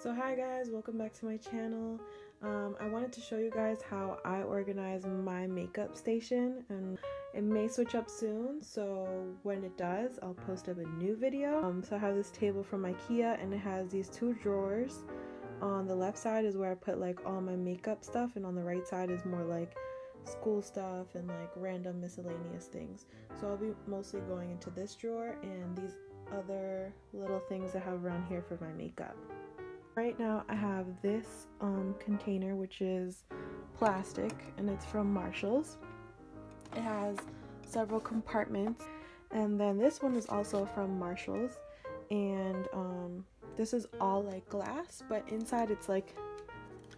So hi guys, welcome back to my channel. I wanted to show you guys how I organize my makeup station, and it may switch up soon, so when it does I'll post up a new video. So I have this table from IKEA and it has these two drawers. On the left side is where I put like all my makeup stuff, and on the right side is more like school stuff and like random miscellaneous things. So I'll be mostly going into this drawer and these other little things I have around here for my makeup. Right now I have this container, which is plastic, and it's from Marshalls. It has several compartments, and then this one is also from Marshalls, and this is all like glass, but inside it's like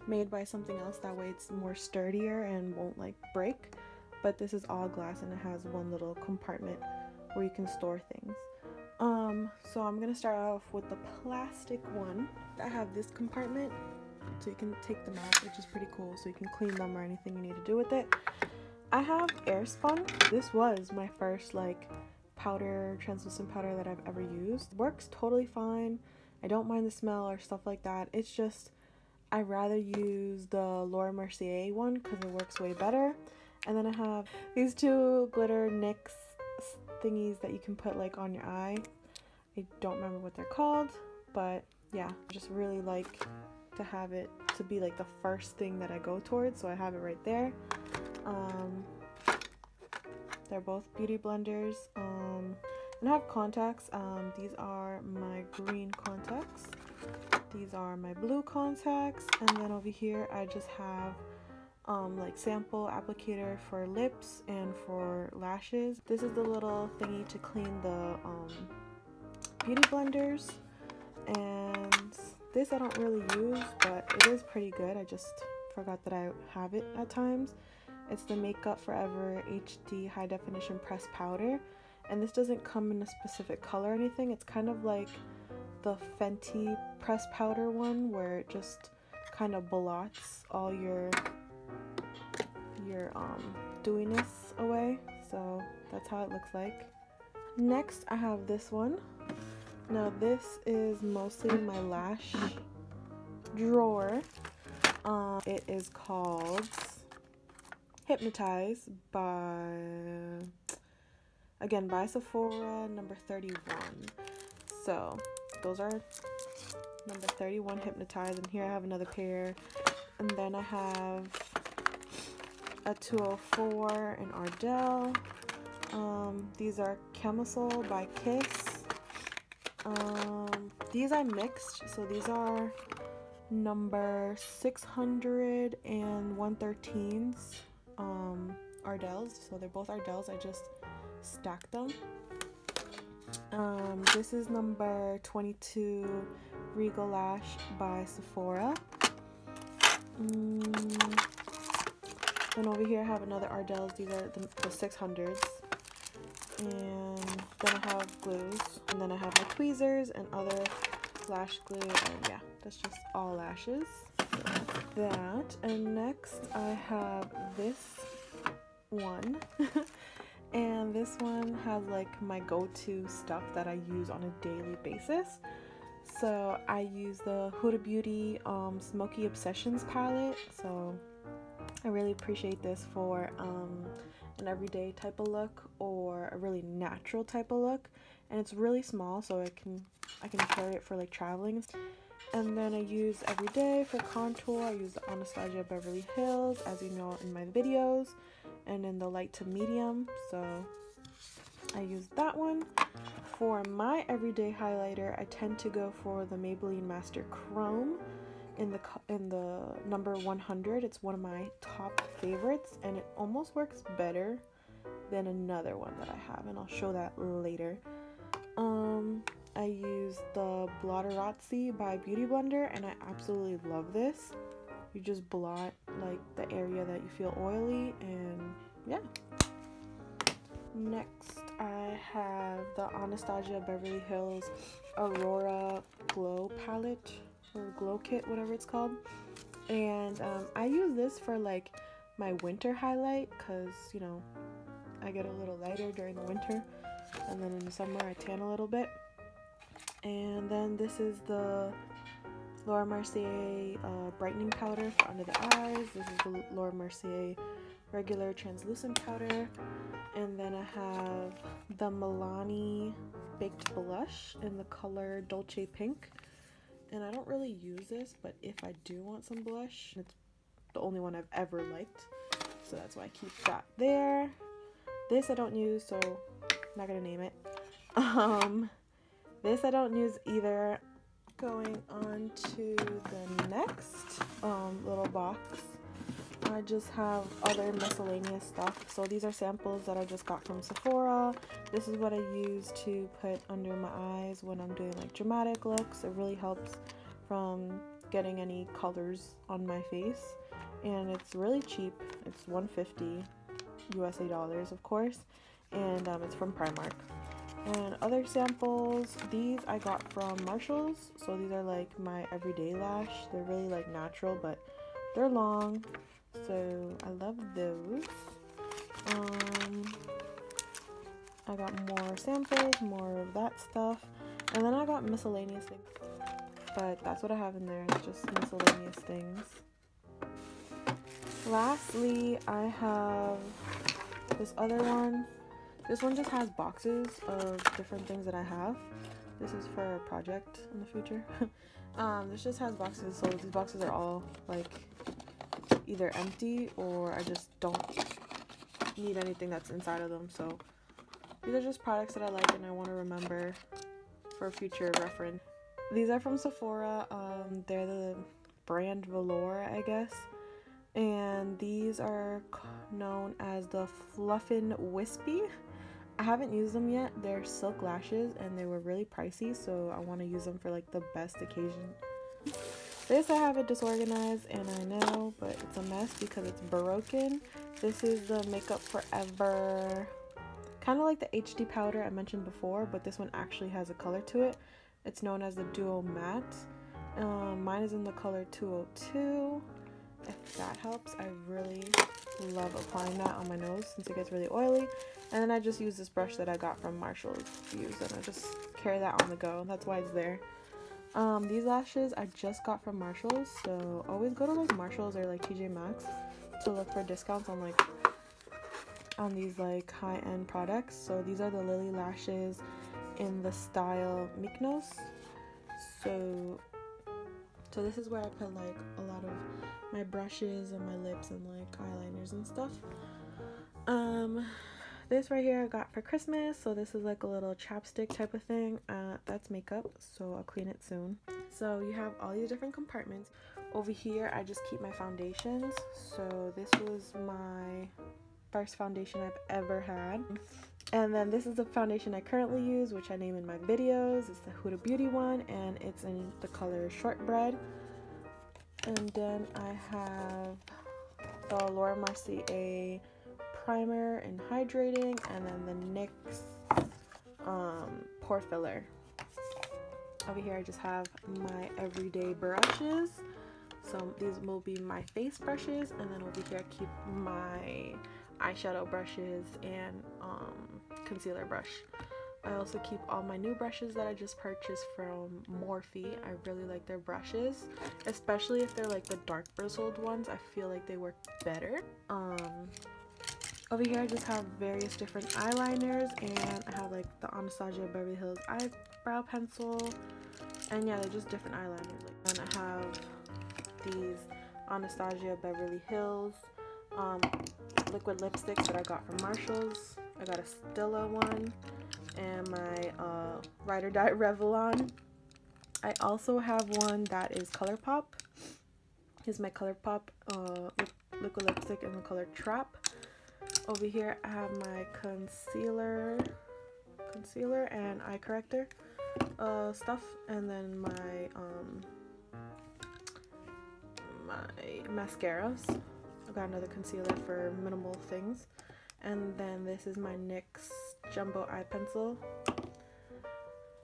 made by something else, that way it's more sturdier and won't like break. But this is all glass and it has one little compartment where you can store things. So I'm gonna start off with the plastic one. I have this compartment so you can take them out, which is pretty cool, so you can clean them or anything you need to do with it. I have Airspun. This was my first like powder, translucent powder that I've ever used. Works totally fine. I don't mind the smell or stuff like that. It's just I rather use the Laura Mercier one because it works way better. And then I have these two glitter NYX thingies that you can put like on your eye. I don't remember what they're called, but yeah, I just really like to have it to be like the first thing that I go towards, so I have it right there. They're both beauty blenders, and I have contacts. These are my green contacts, these are my blue contacts, and then over here I just have like sample applicator for lips and for lashes. This is the little thingy to clean the beauty blenders, and this I don't really use, but it is pretty good. I just forgot that I have it at times. It's the Makeup Forever HD High Definition Pressed Powder, and this doesn't come in a specific color or anything. It's kind of like the Fenty pressed powder one, where it just kind of blots all your dewiness away. So that's how it looks like. Next I have this one. Now this is mostly my lash drawer. It is called Hypnotize by Sephora, number 31. So those are number 31 Hypnotize, and here I have another pair, and then I have a 204 and Ardell. These are Camisole by Kiss. These I mixed, so these are number 600 and 113s Ardells, so they're both Ardells. I just stacked them. This is number 22 Regal Lash by Sephora. Then over here I have another Ardells. These are the 600s. And then I have glues, and then I have my tweezers and other lash glue, and yeah, that's just all lashes. So that, and next I have this one and this one has like my go-to stuff that I use on a daily basis. So I use the Huda Beauty Smoky Obsessions palette. So I really appreciate this for an everyday type of look or a really natural type of look, and it's really small, so I can carry it for like traveling. And then I use everyday for contour. I use the Anastasia Beverly Hills, as you know in my videos, and in the light to medium, so I use that one. For my everyday highlighter, I tend to go for the Maybelline Master Chrome in the number 100. It's one of my top favorites, and it almost works better than another one that I have, and I'll show that later. I use the Blotterazzi by Beauty Blender, and I absolutely love this. You just blot like the area that you feel oily, and yeah. Next I have the Anastasia Beverly Hills Aurora Glow palette, or glow kit, whatever it's called, and I use this for like my winter highlight, because you know I get a little lighter during the winter, and then in the summer I tan a little bit. And then this is the Laura Mercier brightening powder for under the eyes. This is the Laura Mercier regular translucent powder. And then I have the Milani baked blush in the color Dolce Pink. And I don't really use this, but if I do want some blush, it's the only one I've ever liked, so that's why I keep that there. This I don't use, so I'm not gonna name it. This I don't use either. Going on to the next little box, I just have other miscellaneous stuff. So these are samples that I just got from Sephora. This is what I use to put under my eyes when I'm doing like dramatic looks. It really helps from getting any colors on my face, and it's really cheap. It's $1.50 USA dollars, of course, and it's from Primark. And other samples, these I got from Marshalls. So these are like my everyday lash. They're really like natural, but they're long, so I love those. I got more samples, more of that stuff, and then I got miscellaneous things, but that's what I have in there. It's just miscellaneous things. Lastly, I have this other one. This one just has boxes of different things that I have. This is for a project in the future. This just has boxes, so these boxes are all like either empty or I just don't need anything that's inside of them. So these are just products that I like and I want to remember for future reference. These are from Sephora. They're the brand Velour, I guess. And these are known as the Fluffin' Wispy. I haven't used them yet. They're silk lashes and they were really pricey, so I want to use them for like the best occasion. This I have it disorganized and I know, but it's a mess because it's broken. This is the Makeup Forever, kind of like the HD powder I mentioned before, but this one actually has a color to it. It's known as the Duo Matte. Mine is in the color 202. If that helps, I really love applying that on my nose since it gets really oily. And then I just use this brush that I got from Marshalls to use, and I just carry that on the go. That's why it's there. These lashes I just got from Marshalls, so always go to like Marshalls or like TJ Maxx to look for discounts on these like high-end products. So these are the Lily lashes in the style Mykonos. So this is where I put like a lot of my brushes and my lips and like eyeliners and stuff. This right here I got for Christmas, so this is like a little chapstick type of thing. That's makeup, so I'll clean it soon. So you have all these different compartments. Over here I just keep my foundations. So this was my first foundation I've ever had. And then this is the foundation I currently use, which I name in my videos. It's the Huda Beauty one, and it's in the color Shortbread. And then I have the Laura Mercier primer and hydrating, and then the NYX pore filler. Over here I just have my everyday brushes. So these will be my face brushes, and then over here I keep my eyeshadow brushes and concealer brush. I also keep all my new brushes that I just purchased from Morphe. I really like their brushes, especially if they're like the dark bristled ones. I feel like they work better. Over here I just have various different eyeliners, and I have like the Anastasia Beverly Hills eyebrow pencil, and yeah, they're just different eyeliners. And I have these Anastasia Beverly Hills liquid lipsticks that I got from Marshalls. I got a Stila one and my Ride or Die Revlon. I also have one that is ColourPop. Here's my ColourPop liquid lipstick in the color Trap. Over here I have my concealer and eye corrector stuff, and then my mascaras. I got another concealer for minimal things, and then this is my NYX Jumbo Eye Pencil.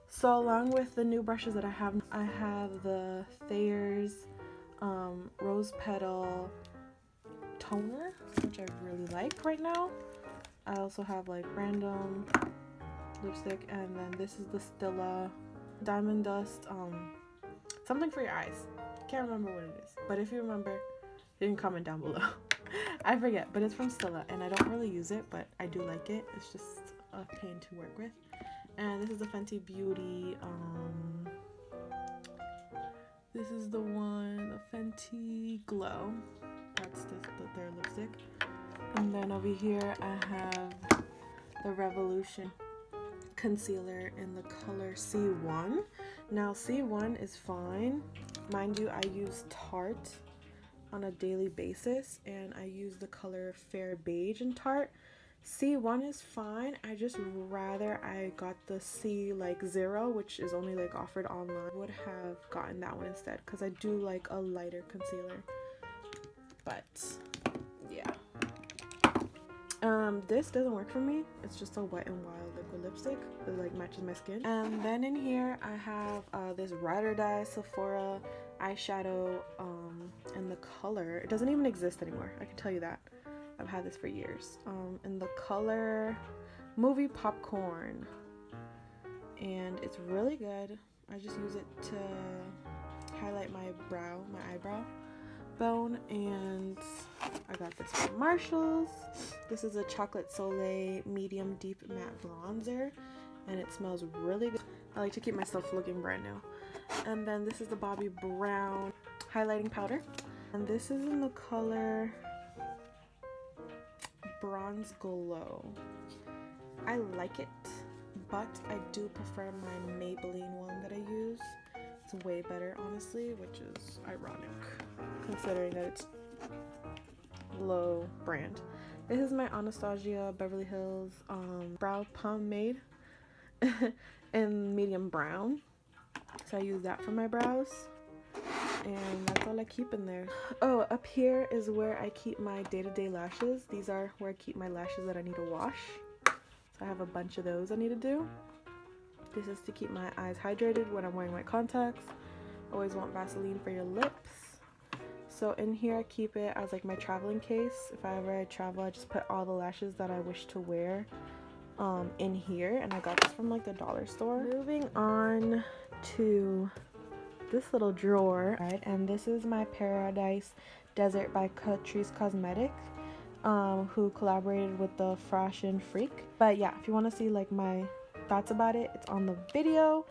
So along with the new brushes that I have the Thayer's Rose Petal toner, which I really like right now. I also have like random lipstick, and then this is the Stila Diamond Dust. Something for your eyes. Can't remember what it is. But if you remember, you can comment down below. I forget, but it's from Stila, and I don't really use it, but I do like it. It's just a pain to work with. And this is the Fenty Beauty, this is the one, the Fenty Glow. That's their lipstick. And then over here I have the Revolution concealer in the color C1. Now C1 is fine. Mind you, I use Tarte on a daily basis, and I use the color Fair Beige in Tarte. C1 is fine. I just rather I got the C like 0, which is only like offered online. I would have gotten that one instead because I do like a lighter concealer. But yeah. This doesn't work for me. It's just a Wet n Wild liquid lipstick that like matches my skin. And then in here I have this Ride or Die Sephora eyeshadow in the color. It doesn't even exist anymore, I can tell you that. I've had this for years. In the color Movie Popcorn. And it's really good. I just use it to highlight my eyebrow bone. And I got this from Marshalls. This is a Chocolate Soleil medium deep matte bronzer, and it smells really good. I like to keep myself looking brand new. And then this is the Bobbi Brown highlighting powder, and this is in the color Bronze Glow. I like it, but I do prefer my Maybelline one that I use. It's way better, honestly, which is ironic considering that it's low brand. This is my Anastasia Beverly Hills brow pomade in medium brown, so I use that for my brows, and that's all I keep in there. Oh, up here is where I keep my day-to-day lashes. These are where I keep my lashes that I need to wash, so I have a bunch of those I need to do. This is to keep my eyes hydrated when I'm wearing my contacts. Always want Vaseline for your lips. So in here I keep it as like my traveling case. If I ever travel, I just put all the lashes that I wish to wear in here, and I got this from like the dollar store. Moving on to this little drawer, right? And this is my Paradise Desert by Catrice Cosmetics, who collaborated with the Fashion Freak. But yeah, if you want to see like my thoughts about it, it's on the video,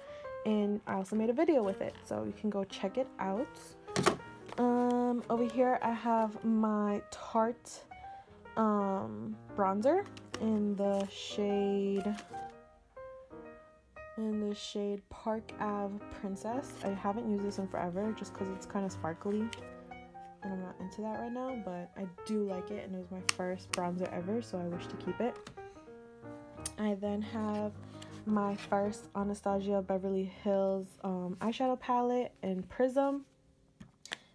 and I also made a video with it, so you can go check it out. Over here I have my Tarte bronzer in the shade Park Ave Princess. I haven't used this in forever just because it's kind of sparkly and I'm not into that right now, but I do like it, and it was my first bronzer ever, so I wish to keep it. I then have my first Anastasia Beverly Hills eyeshadow palette in Prism.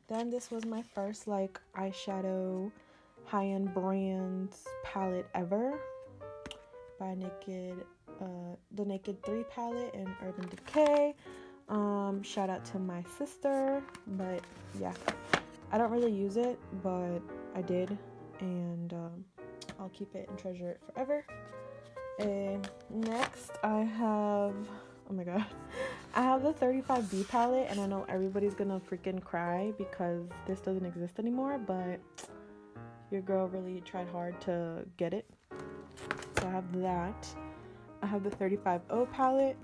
Then this was my first like eyeshadow high-end brands palette ever by the Naked 3 palette in Urban Decay. Shout out to my sister, but yeah, I don't really use it, but I did, and I'll keep it and treasure it forever. And next I have, oh my god, I have the 35B palette, and I know everybody's gonna freaking cry because this doesn't exist anymore, but your girl really tried hard to get it. So I have that. I have the 35O palette,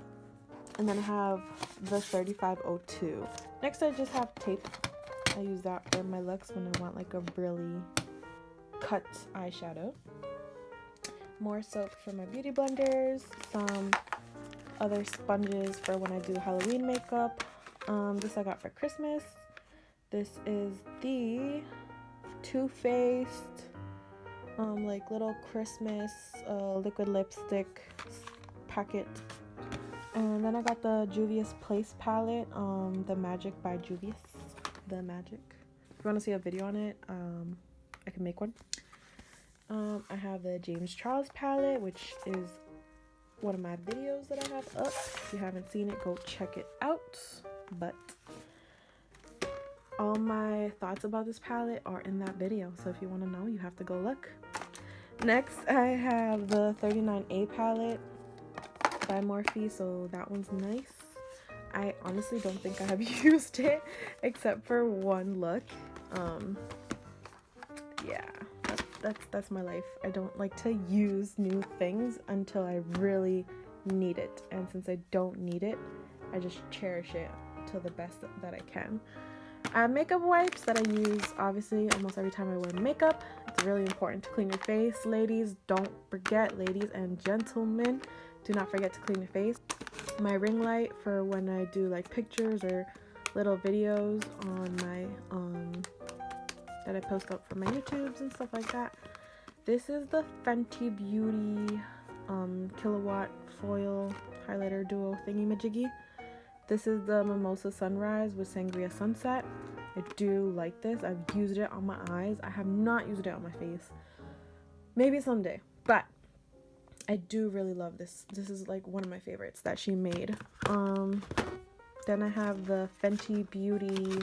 and then I have the 3502. Next I just have tape. I use that for my looks when I want like a really cut eyeshadow. More soap for my beauty blenders, some other sponges for when I do Halloween makeup. This I got for Christmas. This is the Too Faced like little Christmas liquid lipstick packet. And then I got the Juvia's Place palette, the Magic by Juvia's. The Magic. If you want to see a video on it, I can make one. I have the James Charles palette, which is one of my videos that I have up. If you haven't seen it, go check it out. But all my thoughts about this palette are in that video, so if you want to know, you have to go look. Next, I have the 39A palette by Morphe, so that one's nice. I honestly don't think I have used it except for one look. Yeah, that's my life. I don't like to use new things until I really need it, and since I don't need it, I just cherish it to the best that I can. I have makeup wipes that I use obviously almost every time I wear makeup. It's really important to clean your face, ladies. Don't forget, ladies and gentlemen, do not forget to clean your face. My ring light for when I do like pictures or little videos on my that I post up for my YouTubes and stuff like that. This is the Fenty Beauty Killawatt Foil Highlighter Duo Thingy Majiggy. This is the Mimosa Sunrise with Sangria Sunset. I do like this. I've used it on my eyes. I have not used it on my face. Maybe someday, but I do really love this. This is like one of my favorites that she made. Then I have the Fenty Beauty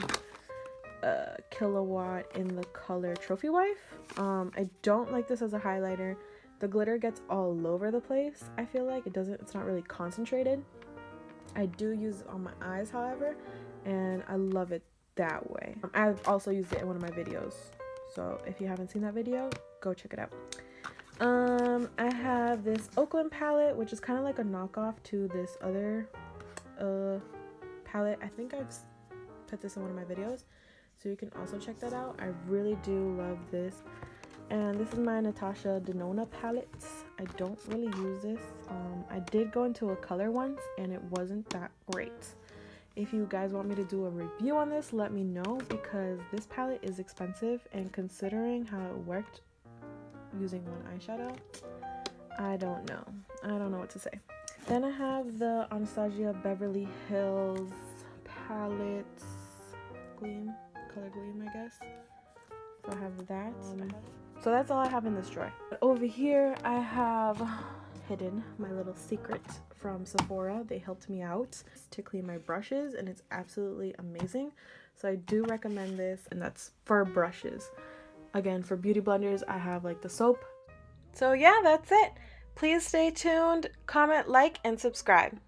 Killawatt in the color Trophy Wife. I don't like this as a highlighter. The glitter gets all over the place. I feel like it's not really concentrated. I do use it on my eyes, however, and I love it that way. I've also used it in one of my videos, so if you haven't seen that video, go check it out. I have this Oakland palette, which is kind of like a knockoff to this other palette. I think I've put this in one of my videos, so you can also check that out. I really do love this. And this is my Natasha Denona palette. I don't really use this. I did go into a color once and it wasn't that great. If you guys want me to do a review on this, let me know, because this palette is expensive, and considering how it worked using one eyeshadow, I don't know. I don't know what to say. Then I have the Anastasia Beverly Hills palette Gleam, color Gleam, I guess. So I have that. So that's all I have in this drawer. But over here I have hidden my little secret from Sephora. They helped me out to clean my brushes, and it's absolutely amazing. So I do recommend this, and that's for brushes. Again, for beauty blenders, I have like the soap. So yeah, that's it. Please stay tuned, comment, like, and subscribe.